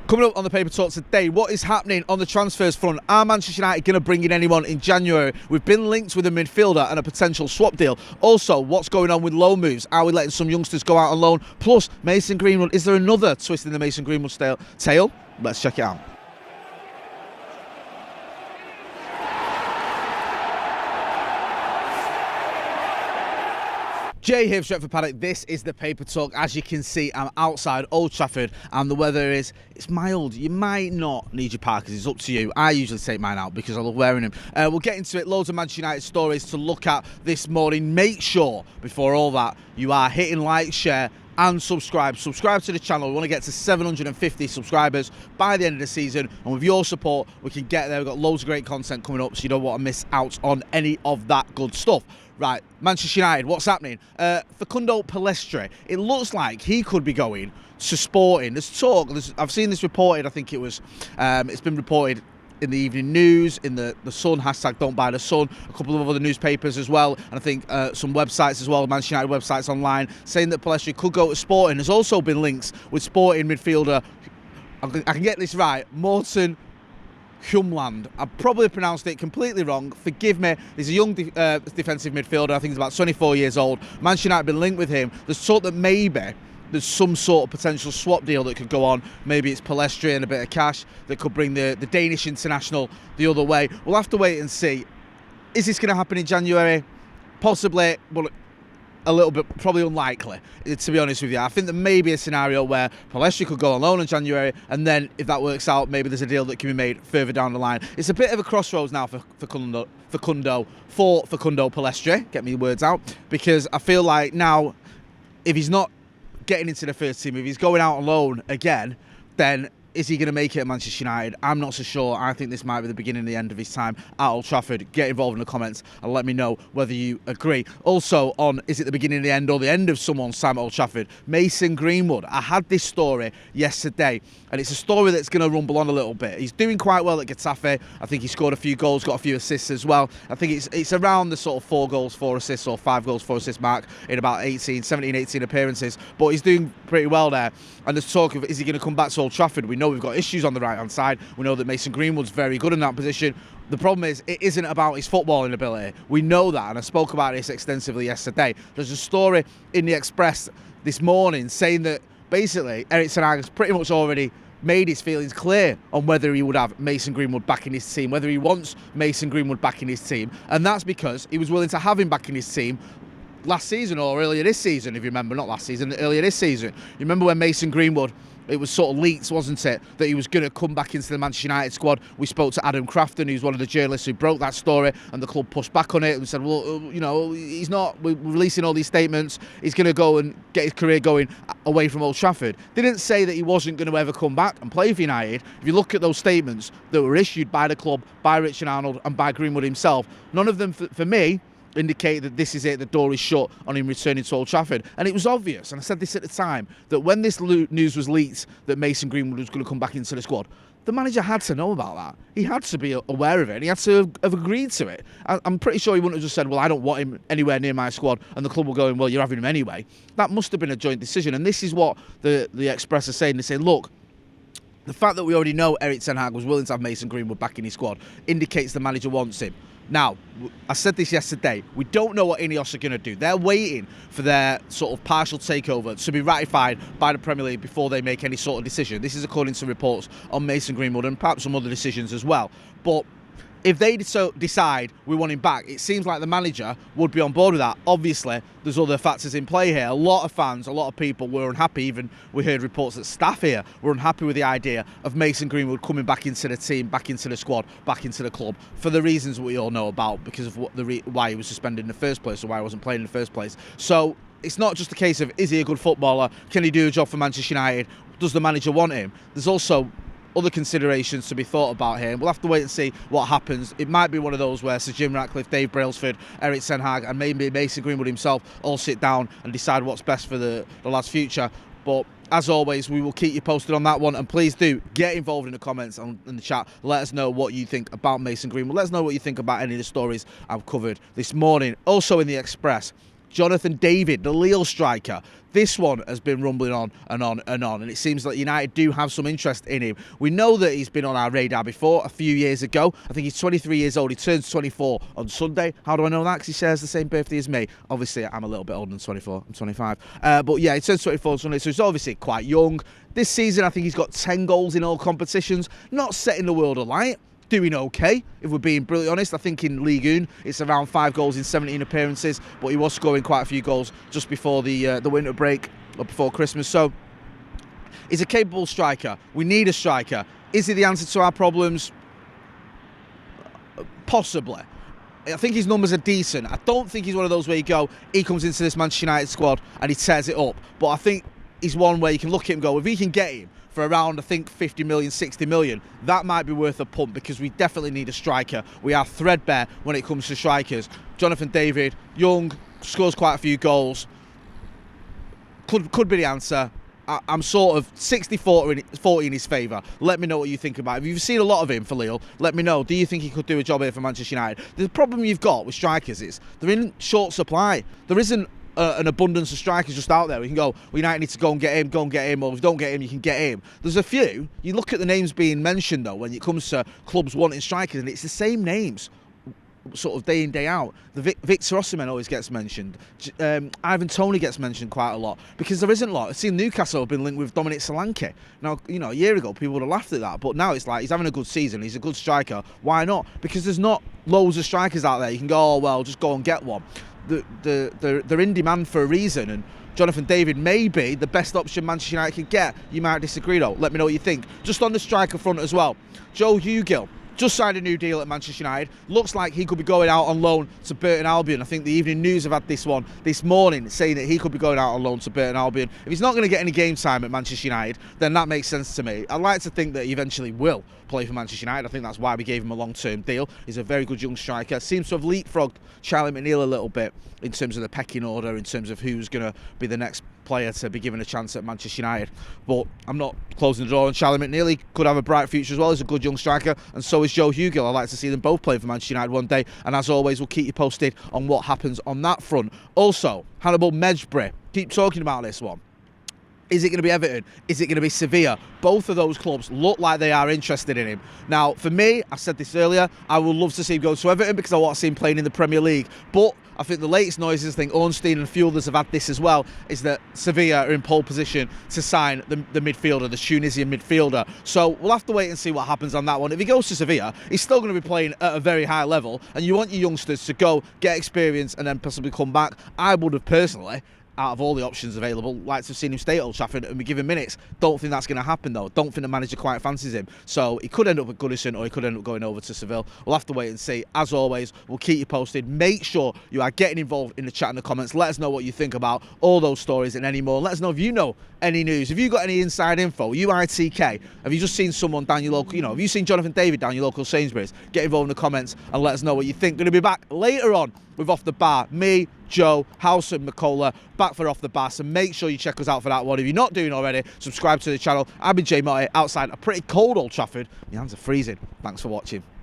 Coming up on the Paper Talk today, what is happening on the transfers front? Are Manchester United going to bring in anyone in January? We've been linked with a midfielder and a potential swap deal. Also, what's going on with loan moves? Are we letting some youngsters go out on loan? Plus, Mason Greenwood, is there another twist in the Mason Greenwood tale? Let's check it out. Jay here for Stretford Paddock. This is the Paper Talk. As you can see, I'm outside Old Trafford and the weather it's mild. You might not need your parkers, it's up to you. I usually take mine out because I love wearing them. We'll get into it. Loads of Manchester United stories to look at this morning. Make sure, before all that, you are hitting like, share and subscribe. Subscribe to the channel. We want to get to 750 subscribers by the end of the season, and with your support we can get there. We've got loads of great content coming up, so you don't want to miss out on any of that good stuff. Right, Manchester United, what's happening? Facundo Pellistri, it looks like he could be going to Sporting. There's talk, I've seen this reported, I think it was, it's been reported in the Evening News, in the Sun, hashtag Don't Buy the Sun, a couple of other newspapers as well, and I think some websites as well, Manchester United websites online, saying that Pellistri could go to Sporting. There's also been links with Sporting midfielder, I can get this right, Morten Hjulmand. I probably pronounced it completely wrong. Forgive me. He's a young defensive midfielder. I think he's about 24 years old. Manchester United have been linked with him. There's talk that maybe there's some sort of potential swap deal that could go on. Maybe it's Pellistri and a bit of cash that could bring the Danish international the other way. We'll have to wait and see. Is this going to happen in January? Possibly, but a little bit, probably unlikely, to be honest with you. I think there may be a scenario where Pellistri could go on loan in January, and then if that works out, maybe there's a deal that can be made further down the line. It's a bit of a crossroads now for Facundo Pellistri, get me words out, because I feel like now, if he's not getting into the first team, if he's going out on loan again, then is he going to make it at Manchester United? I'm not so sure. I think this might be the beginning and the end of his time at Old Trafford. Get involved in the comments and let me know whether you agree. Also on, is it the beginning and the end or the end of someone's time at Old Trafford? Mason Greenwood. I had this story yesterday, and it's a story that's going to rumble on a little bit. He's doing quite well at Getafe. I think he scored a few goals, got a few assists as well. I think it's around the sort of 4 goals, 4 assists or 5 goals, 4 assists mark in about 17, 18 appearances. But he's doing pretty well there. And there's talk of, is he going to come back to Old Trafford? We know we've got issues on the right-hand side. We know that Mason Greenwood's very good in that position. The problem is, it isn't about his footballing ability. We know that, and I spoke about this extensively yesterday. There's a story in the Express this morning saying that basically Erik ten Hag has pretty much already made his feelings clear on whether he would have Mason Greenwood back in his team, whether he wants Mason Greenwood back in his team, and that's because he was willing to have him back in his team last season or earlier this season, if you remember, not last season, earlier this season. You remember when Mason Greenwood, it was sort of leaked, wasn't it, that he was going to come back into the Manchester United squad. We spoke to Adam Crafton, who's one of the journalists who broke that story, and the club pushed back on it and said, well, you know, he's not, we're releasing all these statements, he's going to go and get his career going away from Old Trafford. Didn't say that he wasn't going to ever come back and play for United. If you look at those statements that were issued by the club, by Richard Arnold and by Greenwood himself, none of them, for me, indicate that this is it, the door is shut on him returning to Old Trafford. And it was obvious, and I said this at the time, that when this news was leaked that Mason Greenwood was going to come back into the squad, the manager had to know about that. He had to be aware of it, and he had to have agreed to it. I'm pretty sure he wouldn't have just said, well, I don't want him anywhere near my squad, and the club were going, well, you're having him anyway. That must have been a joint decision, and this is what the Express are saying. They say, look, the fact that we already know Erik ten Hag was willing to have Mason Greenwood back in his squad indicates the manager wants him. Now, I said this yesterday, we don't know what Ineos are going to do. They're waiting for their sort of partial takeover to be ratified by the Premier League before they make any sort of decision. This is according to reports on Mason Greenwood and perhaps some other decisions as well. But if they decide we want him back, it seems like the manager would be on board with that. Obviously, there's other factors in play here. A lot of fans, a lot of people were unhappy. Even we heard reports that staff here were unhappy with the idea of Mason Greenwood coming back into the team, back into the squad, back into the club, for the reasons we all know about, because of why he was suspended in the first place or why he wasn't playing in the first place. So it's not just a case of, is he a good footballer? Can he do a job for Manchester United? Does the manager want him? There's also other considerations to be thought about here. We'll have to wait and see what happens. It might be one of those where Sir Jim Ratcliffe, Dave Brailsford, Erik ten Hag and maybe Mason Greenwood himself all sit down and decide what's best for the lad's future. But as always, we will keep you posted on that one, and please do get involved in the comments and in the chat. Let us know what you think about Mason Greenwood. Let us know what you think about any of the stories I've covered this morning. Also in the Express, Jonathan David, the Lille striker. This one has been rumbling on and on and on, and it seems that United do have some interest in him. We know that he's been on our radar before a few years ago. I think he's 23 years old. He turns 24 on Sunday. How do I know that? Because he shares the same birthday as me. Obviously, I'm a little bit older than 24. I'm 25. But yeah, he turns 24 on Sunday, so he's obviously quite young. This season, I think he's got 10 goals in all competitions. Not setting the world alight. Doing okay, if we're being brutally honest. I think in Ligue 1 it's around 5 goals in 17 appearances, but he was scoring quite a few goals just before the winter break or before Christmas. So he's a capable striker. We need a striker. Is he the answer to our problems? Possibly. I think his numbers are decent. I don't think he's one of those where you go, he comes into this Manchester United squad and he tears it up. But I think he's one where you can look at him and go, if we can get him for around, I think, 50 million, 60 million, that might be worth a punt, because we definitely need a striker. We are threadbare when it comes to strikers. Jonathan David, young, scores quite a few goals. Could be the answer. I'm sort of 60-40 in his favour. Let me know what you think about it. If you've seen a lot of him for Lille, let me know. Do you think he could do a job here for Manchester United? The problem you've got with strikers is they're in short supply. There isn't an abundance of strikers just out there. We can go, we United need to go and get him, or if you don't get him, you can get him. There's a few. You look at the names being mentioned, though, when it comes to clubs wanting strikers, and it's the same names, sort of day in, day out. Victor Osimhen always gets mentioned. Ivan Toney gets mentioned quite a lot, because there isn't a lot. I've seen Newcastle have been linked with Dominic Solanke. Now, you know, a year ago, people would have laughed at that, but now it's like, he's having a good season, he's a good striker. Why not? Because there's not loads of strikers out there. You can go, oh, well, just go and get one. They're in demand for a reason, and Jonathan David may be the best option Manchester United can get. You might disagree though. Let me know what you think. Just on the striker front as well, Joe Hugill just signed a new deal at Manchester United. Looks like he could be going out on loan to Burton Albion. I think the Evening News have had this one this morning saying that he could be going out on loan to Burton Albion. If he's not going to get any game time at Manchester United, then that makes sense to me. I'd like to think that he eventually will play for Manchester United. I think that's why we gave him a long-term deal. He's a very good young striker. Seems to have leapfrogged Charlie McNeil a little bit in terms of the pecking order, in terms of who's going to be the next player to be given a chance at Manchester United. But I'm not closing the door on Charlie McNeil. He could have a bright future as well. He's a good young striker, and so is Joe Hugill. I'd like to see them both play for Manchester United one day, and as always, we'll keep you posted on what happens on that front. Also, Hannibal Mejbri. Keep talking about this one. Is it going to be Everton? Is it going to be Sevilla? Both of those clubs look like they are interested in him. Now, for me, I said this earlier, I would love to see him go to Everton because I want to see him playing in the Premier League. But I think the latest noises, I think Ornstein and a few others have had this as well, is that Sevilla are in pole position to sign the midfielder, the Tunisian midfielder. So we'll have to wait and see what happens on that one. If he goes to Sevilla, he's still going to be playing at a very high level, and you want your youngsters to go, get experience, and then possibly come back. I would have personally, out of all the options available, like to have seen him stay at Old Trafford and be given minutes. Don't think that's going to happen though. Don't think the manager quite fancies him. So he could end up at Goodison, or he could end up going over to Seville. We'll have to wait and see. As always, we'll keep you posted. Make sure you are getting involved in the chat and the comments. Let us know what you think about all those stories and any more. Let us know if you know any news. Have you got any inside info? UITK? Have you just seen someone down your local, have you seen Jonathan David down your local Sainsbury's? Get involved in the comments and let us know what you think. Going to be back later on with Off the Bar. Me, Joe, House and McCullough back for Off the Bar, so make sure you check us out for that one. If you're not doing already, subscribe to the channel. I've been Jay Motti outside a pretty cold Old Trafford. My hands are freezing. Thanks for watching.